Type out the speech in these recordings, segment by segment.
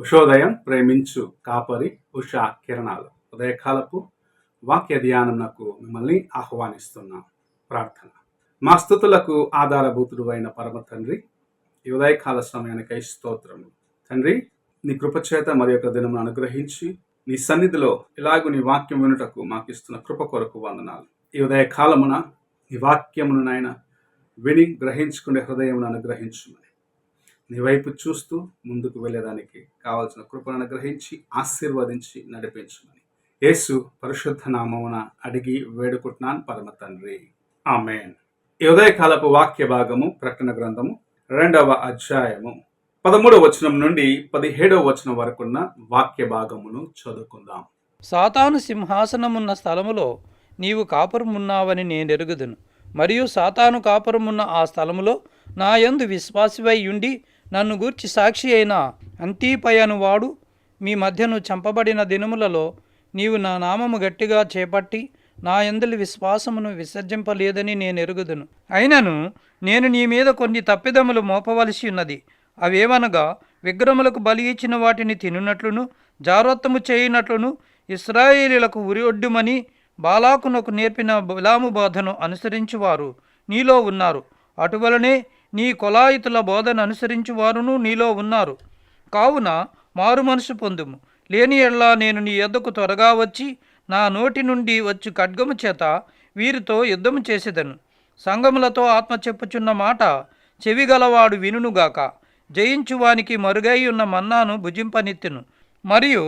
ఉషోదయం ప్రేమించు కాపరి ఉషా కిరణాలు ఉదయకాలపు వాక్య ధ్యానంకు మిమ్మల్ని ఆహ్వానిస్తున్నాం. ప్రార్థన. మా స్తుతులకు ఆధారభూతుడు అయిన పరమ తండ్రి, ఈ ఉదయకాల సమయానికై స్తోత్రము. తండ్రి, నీ కృపచేత మరి యొక్క దినమును అనుగ్రహించి నీ సన్నిధిలో ఇలాగూ నీ వాక్యం వినుటకు మాకు ఇస్తున్న కృప కొరకు వందనాలు. ఈ ఉదయకాలమున నీ వాక్యమును నాయన విని గ్రహించుకునే హృదయమును అనుగ్రహించుమని, నీ వైపు చూస్తూ ముందుకు వెళ్ళేదానికి కావాల్సిన కృపను అనుగ్రహించి ఆశీర్వదించి నడిపించమని యేసు పరిశుద్ధ నామమున అడిగి వేడుకుంటున్నాను పరమ తండ్రి, ఆమేన్. ఈ ఉదయకాలపు వాక్య భాగము ప్రకటన గ్రంథము 2వ అధ్యాయము 13వ వచనం నుండి 17వ వచనం వరకున్న వాక్య భాగమును చదువుకుందాం. సాతాను సింహాసనమున్న స్థలములో నీవు కాపురమున్నావని నేనెరుగుదును. మరియు సాతాను కాపురమున్న ఆ స్థలములో నా యందు విశ్వాసివై ఉండి నన్ను గూర్చి సాక్షి అయిన అంతిపయను వాడు మీ మధ్యను చంపబడిన దినములలో నీవు నా నామము గట్టిగా చేపట్టి నా యందలి విశ్వాసమును విసర్జింపలేదని నేనెరుగుదును. అయినను నేను నీ మీద కొన్ని తప్పిదములు మోపవలసి ఉన్నది. అవేవనగా, విగ్రహములకు బలి ఇచ్చిన వాటిని తినునట్లును, జారత్వము చేయునట్లును ఇశ్రాయేలీలకు ఉరియొడ్డుమని బాలాకునకు నేర్పిన బిలాము బోధను అనుసరించువారు నీలో ఉన్నారు. అటువలనే నీ కొలాయితుల బోధను అనుసరించువారును నీలో ఉన్నారు. కావున మారు మనసు పొందుము. లేని ఎడల నేను నీ యొద్దకు త్వరగా వచ్చి నా నోటి నుండి వచ్చు ఖడ్గము చేత వీరితో యుద్ధము చేసేదను. సంగములతో ఆత్మ చెప్పుచున్న మాట చెవిగలవాడు వినుగాక. జయించువానికి మరుగై ఉన్న మన్నాను భుజింపనిత్తెను, మరియు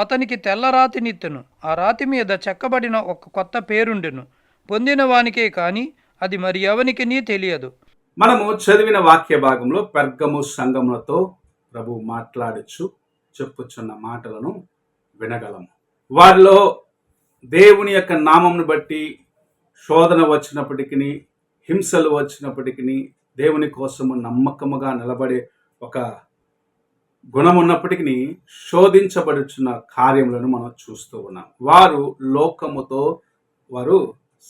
అతనికి తెల్ల రాతినిత్తెను. ఆ రాతి మీద చెక్కబడిన ఒక కొత్త పేరుండెను. పొందిన వానికే కాని అది మరి ఎవనికినీ తెలియదు. మనము చదివిన వాక్య భాగంలో పెర్గము సంఘములతో ప్రభు మాట్లాడచ్చు చెప్పుచున్న మాటలను వినగలము. వారిలో దేవుని యొక్క నామమును బట్టి శోధన వచ్చినప్పటికీ, హింసలు వచ్చినప్పటికీ, దేవుని కోసము నమ్మకముగా నిలబడే ఒక గుణం ఉన్నప్పటికీ శోధించబడుచున్న కార్యములను మనం చూస్తూ ఉన్నాం. వారు లోకముతో వారు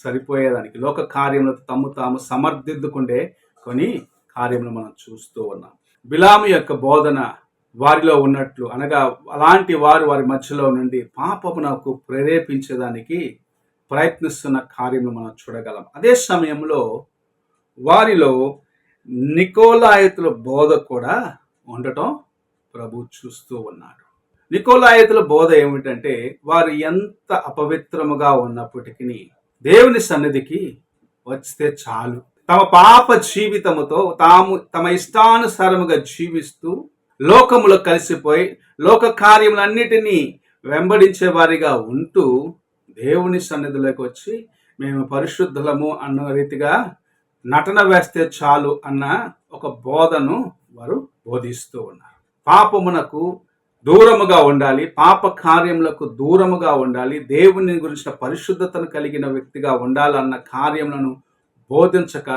సరిపోయేదానికి, లోక కార్యములతో తాము సమర్థిద్దుకుండే కొన్ని కార్యములు మనం చూస్తూ ఉన్నాం. బిలాము యొక్క బోధన వారిలో ఉన్నట్లు, అనగా అలాంటి వారు వారి మధ్యలో నుండి పాపమునకు ప్రేరేపించేదానికి ప్రయత్నిస్తున్న కార్యములు మనం చూడగలం. అదే సమయంలో వారిలో నికోలాయితుల బోధ కూడా ఉండటం ప్రభు చూస్తూ ఉన్నాడు. నికోలాయితుల బోధ ఏమిటంటే, వారు ఎంత అపవిత్రముగా ఉన్నప్పటికీ దేవుని సన్నిధికి వస్తే చాలు, తమ పాప జీవితముతో తమ ఇష్టానుసారముగా జీవిస్తూ లోకములో కలిసిపోయి లోక కార్యములన్నిటినీ వెంబడించే వారిగా ఉంటూ దేవుని సన్నిధిలోకి వచ్చి మేము పరిశుద్ధులము అన్న రీతిగా నటన వేస్తే చాలు అన్న ఒక బోధను వారు బోధిస్తూ ఉన్నారు. పాపమునకు దూరముగా ఉండాలి, పాప కార్యములకు దూరముగా ఉండాలి, దేవుని గురించిన పరిశుద్ధతను కలిగిన వ్యక్తిగా ఉండాలన్న కార్యములను బోధించక,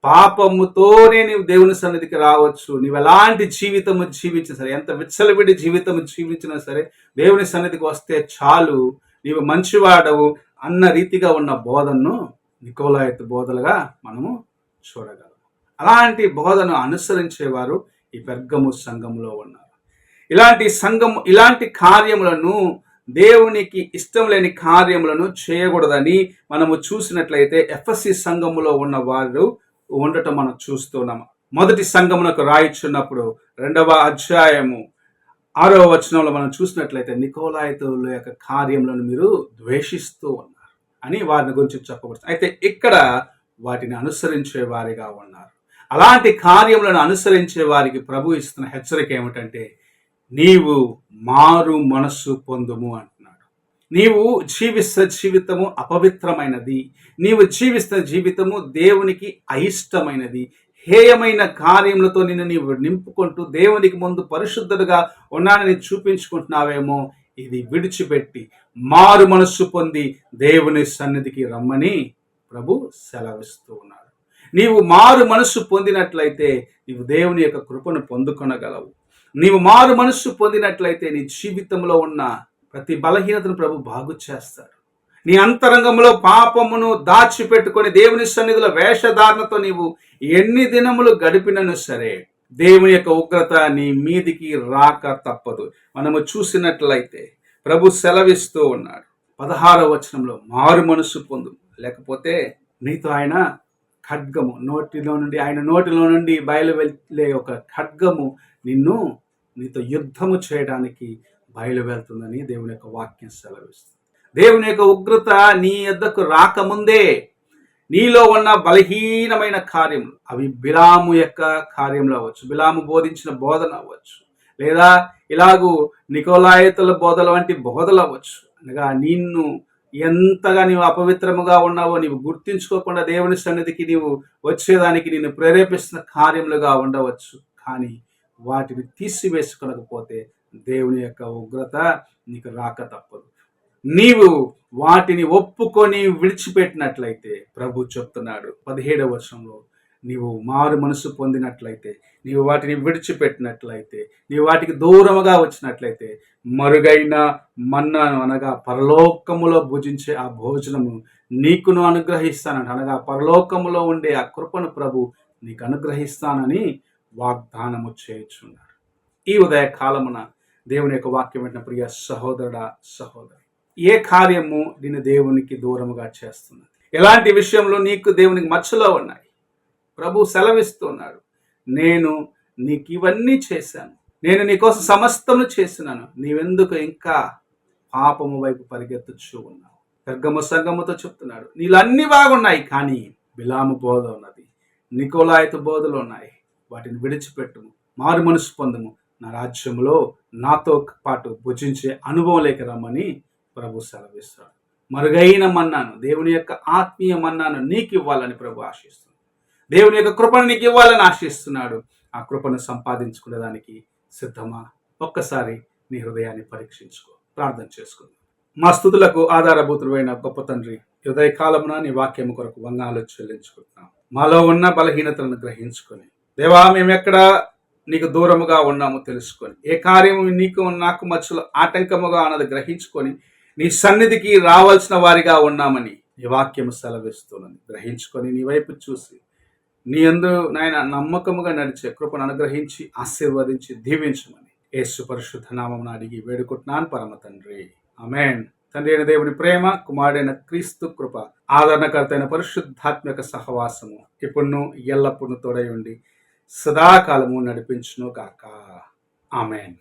పాపముతోనే నీవు దేవుని సన్నిధికి రావచ్చు, నీవు ఎలాంటి జీవితము జీవించినా సరే, ఎంత విచ్చలవిడి జీవితము జీవించినా సరే, దేవుని సన్నిధికి వస్తే చాలు, నీవు మంచివాడవు అన్న రీతిగా ఉన్న బోధనను నికోలాయితు బోధలుగా మనము చూడగలం. అలాంటి బోధను అనుసరించేవారు ఈ పెర్గము సంఘంలో ఉన్నారు. ఇలాంటి కార్యములను, దేవునికి ఇష్టం లేని కార్యములను చేయకూడదని మనము చూసినట్లయితే ఎఫెసీ సంఘములో ఉన్న వారు ఉండటం మనం చూస్తున్నాము. మొదటి సంఘమునకు రాయిచున్నప్పుడు 2వ అధ్యాయము 6వ వచనంలో మనం చూసినట్లయితే నికోలాయితుల యొక్క కార్యములను మీరు ద్వేషిస్తూ ఉన్నారు అని వారిని గురించి చెప్పబడుతుంది. అయితే ఇక్కడ వాటిని అనుసరించే వారిగా ఉన్నారు. అలాంటి కార్యములను అనుసరించే వారికి ప్రభు ఇస్తున్న హెచ్చరిక ఏమిటంటే, నీవు మారు మనస్సు పొందుము అంటున్నాడు. నీవు జీవిస్తున్న జీవితము అపవిత్రమైనది, నీవు జీవిస్తున్న జీవితము దేవునికి అయిష్టమైనది, హేయమైన కార్యములతో నీవు నింపుకుంటూ దేవునికి ముందు పరిశుద్ధుడుగా ఉన్నానని చూపించుకుంటున్నావేమో, ఇది విడిచిపెట్టి మారు మనస్సు పొంది దేవుని సన్నిధికి రమ్మని ప్రభు సెలవిస్తూ ఉన్నాడు. నీవు మారు మనస్సు పొందినట్లయితే నీవు దేవుని యొక్క కృపను పొందుకొనగలవు. నీవు మారు మనస్సు పొందినట్లయితే నీ జీవితంలో ఉన్న ప్రతి బలహీనతను ప్రభు బాగు చేస్తాడు. నీ అంతరంగంలో పాపమును దాచిపెట్టుకొని దేవుని సన్నిధిలో వేషధారణతో నీవు ఎన్ని దినములు గడిపినను సరే దేవుని యొక్క ఉగ్రత నీ మీదికి రాక తప్పదు. మనము చూసినట్లయితే ప్రభు సెలవిస్తూ ఉన్నాడు 16వ వచనంలో, మారు మనసు పొందు, లేకపోతే నీతో ఆయన ఖడ్గము ఆయన నోటిలో నుండి బయలువెళ్ళే ఒక ఖడ్గము నీతో యుద్ధము చేయడానికి బయలువెళ్తుందని దేవుని యొక్క వాక్యం సెలవిస్తుంది. దేవుని యొక్క ఉగ్రత నీ యొద్దకు రాకముందే నీలో ఉన్న బలహీనమైన కార్యములు, అవి బిలాము యొక్క కార్యములు అవ్వచ్చు, బిలాము బోధించిన బోధన అవ్వచ్చు, లేదా ఇలాగూ నికోలాయితుల బోధల వంటి బోధలు అవ్వచ్చు. అనగా నిన్ను ఎంతగా నీవు అపవిత్రముగా ఉన్నావో నీవు గుర్తించుకోకుండా దేవుని సన్నిధికి నీవు వచ్చేదానికి నిన్ను ప్రేరేపిస్తున్న కార్యములుగా ఉండవచ్చు. కానీ వాటిని తీసివేసుకొనకపోతే దేవుని యొక్క ఉగ్రత నీకు రాక తప్పదు. నీవు వాటిని ఒప్పుకొని విడిచిపెట్టినట్లయితే ప్రభు చెప్తున్నాడు 17వ వచనంలో, నీవు మారు మనసు పొందినట్లయితే, నీవు వాటిని విడిచిపెట్టినట్లయితే, నీవు వాటికి దూరముగా వచ్చినట్లయితే మరుగైన మన్నాను అనగా పరలోకములో భుజించే ఆ భోజనము నీకును అనుగ్రహిస్తానంట. అనగా పరలోకములో ఉండే ఆ కృపను ప్రభు నీకు అనుగ్రహిస్తానని వాగ్దానము చేయుచున్నాడు. ఈ ఉదయ కాలమున దేవుని యొక్క వాక్యం వింటున్న ప్రియ సహోదరుడా, సహోదరి, ఏ కార్యము నిన్ను దేవునికి దూరముగా చేస్తున్నది? ఎలాంటి విషయంలో నీకు దేవునికి మచ్చలో ఉన్నాయి? ప్రభు సెలవిస్తున్నాడు, నేను నీకు ఇవన్నీ చేశాను, నేను నీకోసం సమస్తము చేస్తున్నాను, నీవెందుకు ఇంకా పాపము వైపు పరిగెత్తుచూ ఉన్నావు? పెర్గము సంఘముతో చెప్తున్నాడు, నీళ్ళు అన్ని బాగున్నాయి, కానీ బిలాము బోధ ఉన్నది, నికోలాయితు బోధలు ఉన్నాయి, వాటిని విడిచిపెట్టుము, మారు మనసు పొందుము, నా రాజ్యంలో నాతో పాటు భుజించే అనుభవం లేక రమ్మని ప్రభు సెలవిస్తాడు. మరుగైన మన్నాను, దేవుని యొక్క ఆత్మీయ మన్నాను నీకు ఇవ్వాలని ప్రభు ఆశిస్తున్నాడు. దేవుని యొక్క కృపను నీకు ఇవ్వాలని ఆశిస్తున్నాడు. ఆ కృపను సంపాదించుకునేదానికి సిద్ధమా? ఒక్కసారి నీ హృదయాన్ని పరీక్షించుకో, ప్రార్థన చేసుకుందాం. మా స్తుతులకు ఆధారభూతుడైన గొప్ప తండ్రి, ఉదయ కాలమున నీ వాక్యము కొరకు వందనాలు చెల్లించుకుంటున్నాం. మాలో ఉన్న బలహీనతలను గ్రహించుకొని, దేవా, మేము ఎక్కడ నీకు దూరముగా ఉన్నామో తెలుసుకొని, ఏ కార్యము నీకు నాకు మధ్యలో ఆటంకముగా అన్నది గ్రహించుకొని నీ సన్నిధికి రావాల్సిన వారిగా ఉన్నామని నీ వాక్యము సెలవిస్తున్నది. గ్రహించుకొని నీ వైపు చూసి నీ యందు నాయన నమ్మకముగా నడిచే కృపను అనుగ్రహించి ఆశీర్వదించి దీవించమని యేసు పరిశుద్ధ నామమున అడిగి వేడుకుంటున్నాను పరమ తండ్రి, ఆమేన్. తండ్రి అయిన దేవుని ప్రేమ, కుమారుడైన క్రీస్తు కృప, ఆదరణకర్త అయిన పరిశుద్ధాత్మక సహవాసము ఇప్పుడును ఎల్లప్పుడూ తోడై ఉండి సదాకాలము నడిపించును గాక. ఆమేన్.